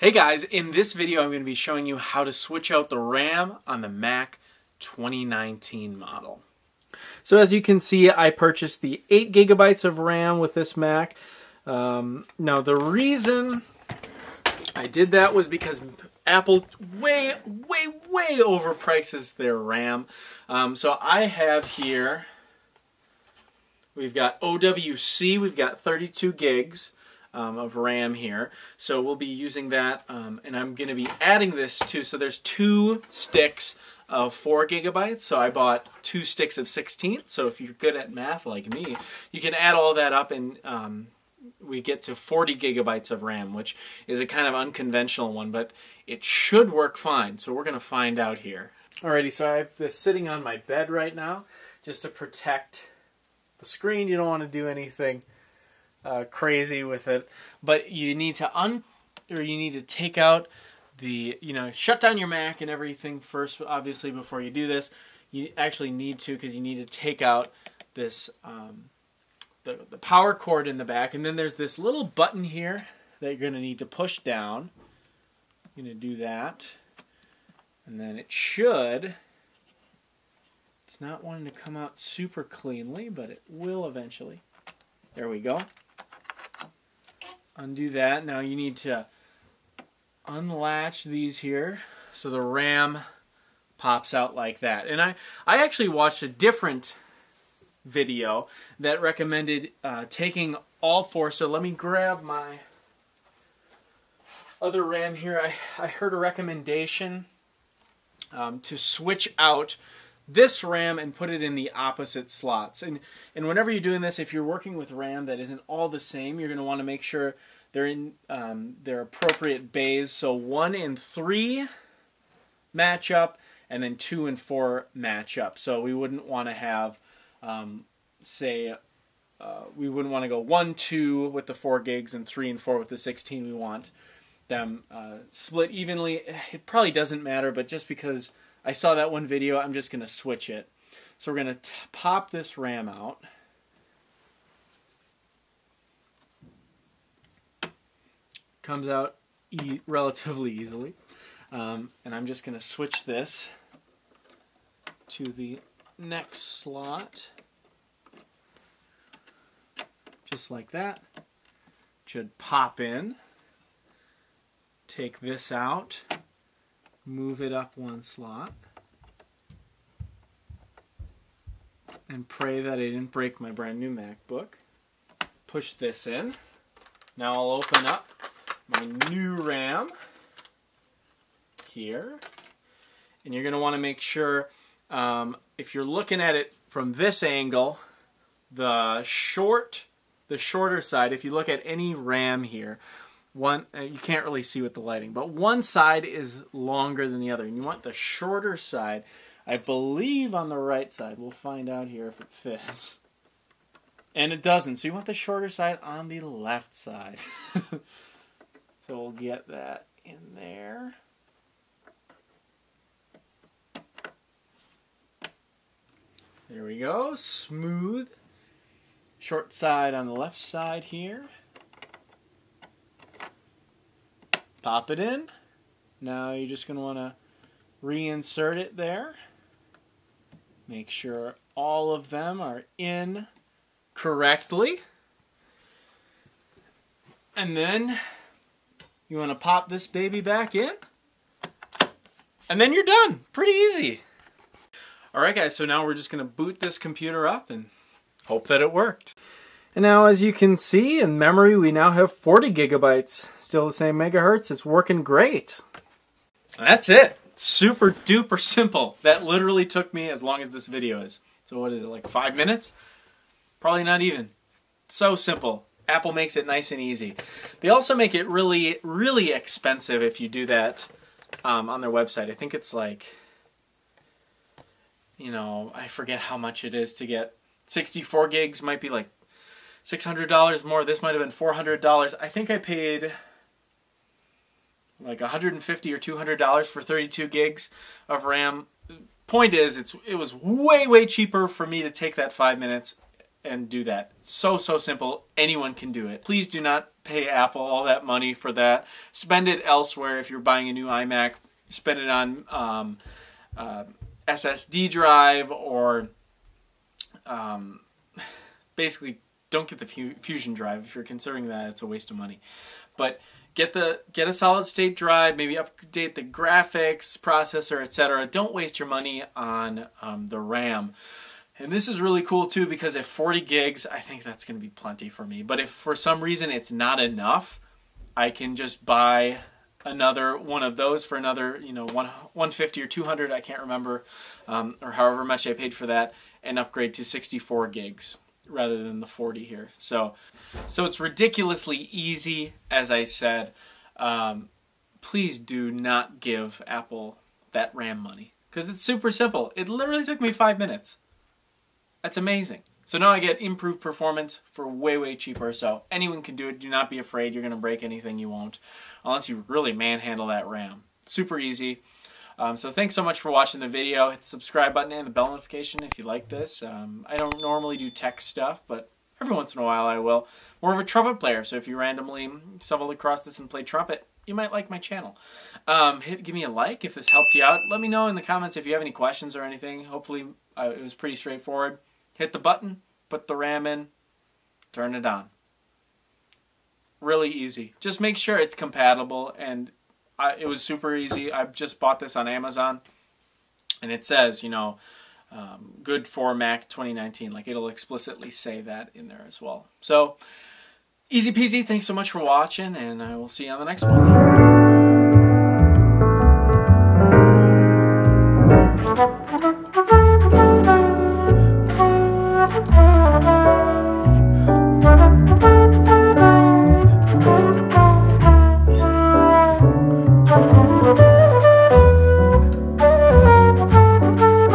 Hey guys, in this video I'm going to be showing you how to switch out the RAM on the Mac 2019 model. So as you can see, I purchased the 8 gigabytes of RAM with this Mac. Now the reason I did that was because Apple way overprices their RAM. So I have here, we've got OWC, we've got 32 gigs. Of RAM here, so we'll be using that, and I'm going to be adding this to, so there's 2 sticks of 4 gigabytes, so I bought 2 sticks of 16, so if you're good at math like me, you can add all that up and we get to 40 gigabytes of RAM, which is a kind of unconventional one, but it should work fine, so we're going to find out here. Alrighty, so I have this sitting on my bed right now, just to protect the screen. You don't want to do anything crazy with it, but you need to take out the, shut down your Mac and everything first, obviously, before you do this. You actually need to, because you need to take out this the power cord in the back, and then there's this little button here that you're going to need to push down. You're going to do that, and then it should, it's not wanting to come out super cleanly, but it will eventually. There we go. Undo that. Now you need to unlatch these here so the RAM pops out like that. And I actually watched a different video that recommended taking all 4. So let me grab my other RAM here. I heard a recommendation to switch out this RAM and put it in the opposite slots. And whenever you're doing this, if you're working with RAM that isn't all the same, you're going to want to make sure they're in their appropriate bays. So 1 and 3 match up, and then 2 and 4 match up. So we wouldn't want to have, we wouldn't want to go 1, 2 with the 4 gigs and 3 and 4 with the 16. We want them split evenly. It probably doesn't matter, but just because I saw that one video, I'm just going to switch it. So we're going to pop this RAM out. Comes out relatively easily. And I'm just going to switch this to the next slot. Just like that. Should pop in. Take this out. Move it up 1 slot, and pray that I didn't break my brand new MacBook. Push this in. Now I'll open up my new RAM here, and you're going to want to make sure, if you're looking at it from this angle, the shorter side, if you look at any RAM here, you can't really see with the lighting, but one side is longer than the other, and you want the shorter side, I believe, on the right side. We'll find out here if it fits. And it doesn't, so you want the shorter side on the left side. So we'll get that in there. There we go, smooth. Short side on the left side here. Pop it in. Now you're just going to want to reinsert it there. Make sure all of them are in correctly. And then you want to pop this baby back in. And then you're done. Pretty easy. Alright guys, so now we're just going to boot this computer up and hope that it worked. And now, as you can see, in memory we now have 40 gigabytes. Still the same megahertz. It's working great. That's it. Super duper simple. That literally took me as long as this video is. So what is it, like 5 minutes? Probably not even. So simple. Apple makes it nice and easy. They also make it really, really expensive if you do that on their website. I think it's like, I forget how much it is to get 64 gigs. Might be like $600 more. This might have been $400. I think I paid like $150 or $200 for 32 gigs of RAM. Point is, it was way cheaper for me to take that 5 minutes and do that. So simple. Anyone can do it. Please do not pay Apple all that money for that. Spend it elsewhere. If you're buying a new iMac, spend it on SSD drive, or basically don't get the Fusion drive. If you're considering that, it's a waste of money. But get a solid state drive, maybe update the graphics, processor, etc. Don't waste your money on the RAM. And this is really cool too, because at 40 gigs, I think that's going to be plenty for me. But if for some reason it's not enough, I can just buy another one of those for another, you know, 150 or 200, I can't remember, or however much I paid for that, and upgrade to 64 gigs rather than the 40 here. So it's ridiculously easy, as I said. Please do not give Apple that RAM money, because it's super simple. It literally took me 5 minutes. That's amazing. So now I get improved performance for way, way cheaper. So anyone can do it. Do not be afraid you're going to break anything. You won't, unless you really manhandle that RAM. Super easy. So thanks so much for watching the video. Hit the subscribe button and the bell notification if you like this. I don't normally do tech stuff, but every once in a while I will. More of a trumpet player, so if you randomly stumbled across this and play trumpet, you might like my channel. Give me a like if this helped you out. Let me know in the comments if you have any questions or anything. Hopefully it was pretty straightforward. Hit the button, put the RAM in, turn it on. Really easy. Just make sure it's compatible, and it was super easy. I just bought this on Amazon, and it says, you know, good for Mac 2019. Like, it'll explicitly say that in there as well. So, easy peasy. Thanks so much for watching, and I will see you on the next one.